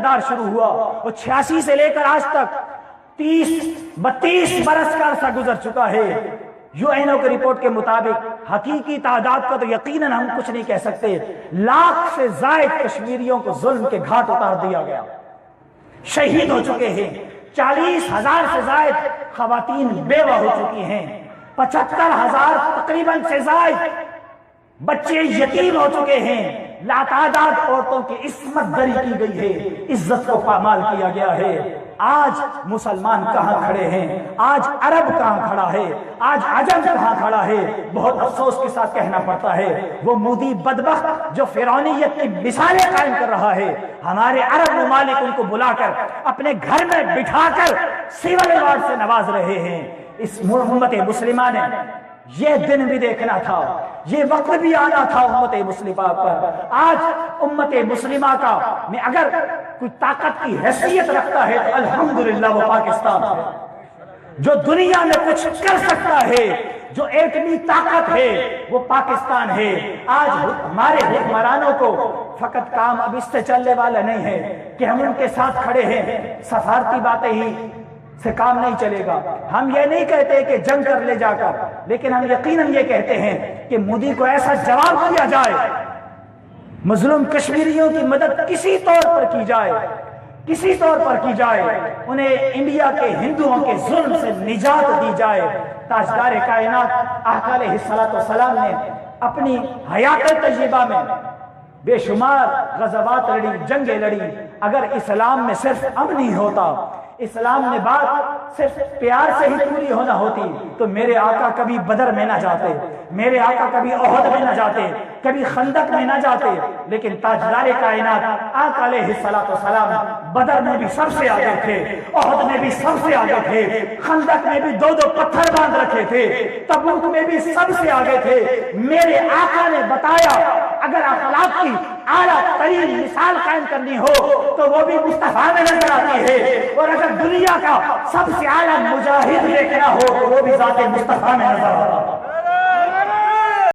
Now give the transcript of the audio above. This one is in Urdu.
کردار شروع ہوا، وہ 86 سے لے کر آج تک 32 برس کا عرصہ گزر چکا ہے۔ UN کی رپورٹ کے مطابق حقیقی تعداد کا تو یقیناً ہم کچھ نہیں کہہ سکتے، لاکھ سے زائد کشمیریوں کو ظلم کے گھاٹ اتار دیا گیا، شہید ہو چکے ہیں، 40,000 سے زائد خواتین بیوہ ہو چکی ہیں، 75,000 تقریباً سے زائد بچے یتیم ہو چکے ہیں، لاتعداد عورتوں کی عصمت دری کی گئی ہے، عزت کو پامال کیا گیا ہے۔ آج مسلمان کہاں کھڑے ہیں؟ آج عرب کہاں کھڑا ہے؟ آج عجم کہاں کھڑا ہے؟ بہت افسوس کے ساتھ کہنا پڑتا ہے وہ مودی بدبخت جو فرعونیت کی مثالیں قائم کر رہا ہے، ہمارے عرب ممالک ان کو بلا کر اپنے گھر میں بٹھا کر سول ایوارڈ سے نواز رہے ہیں۔ اس امت مسلمہ نے یہ دن بھی دیکھنا تھا، یہ وقت بھی آنا تھا امت مسلمہ پر۔ آج امت مسلمہ کا میں اگر کوئی طاقت کی حیثیت رکھتا ہے تو الحمدللہ وہ پاکستان ہے، جو دنیا میں کچھ کر سکتا ہے، جو ایٹمی طاقت ہے وہ پاکستان ہے۔ آج ہمارے حکمرانوں کو فقط کام اب اس سے چلنے والا نہیں ہے کہ ہم ان کے ساتھ کھڑے ہیں، سفارتی باتیں ہی سے کام نہیں چلے گا۔ ہم یہ نہیں کہتے کہ جنگ کر لے جا کر، لیکن ہم یقیناً یہ کہتے ہیں کہ مودی کو ایسا جواب دیا جائے، مظلوم کشمیریوں کی مدد کسی طور پر کی جائے، کسی طور پر کی جائے، انہیں انڈیا کے ہندوؤں کے ظلم سے نجات دی جائے۔ تاجدار کائنات آقا علیہ السلام نے اپنی حیات طیبہ میں بے شمار غزوات لڑی، جنگیں لڑی۔ اگر اسلام میں صرف امن ہی ہوتا، اسلام نے بات صرف پیار سے ہی پوری ہونا ہوتی تو میرے آقا کبھی بدر میں نہ جاتے، میرے آقا کبھی احد میں نہ جاتے، کبھی خندق میں نہ جاتے۔ لیکن تاجدار کائنات آقا علیہ السلام بدر میں بھی سب سے آگے تھے، احد میں بھی سب سے آگے تھے، خندق میں بھی 2 پتھر باندھ رکھے تھے، تبوک میں بھی سب سے آگے تھے۔ میرے آقا نے بتایا اگر اخلاق کی اعلیٰ ترین مثال قائم کرنی ہو تو وہ بھی مصطفیٰ میں نظر آتی ہے، اور اگر دنیا کا سب سے اعلیٰ مجاہد دیکھنا ہو تو وہ بھی ذات مصطفیٰ میں نظر آتا ہے۔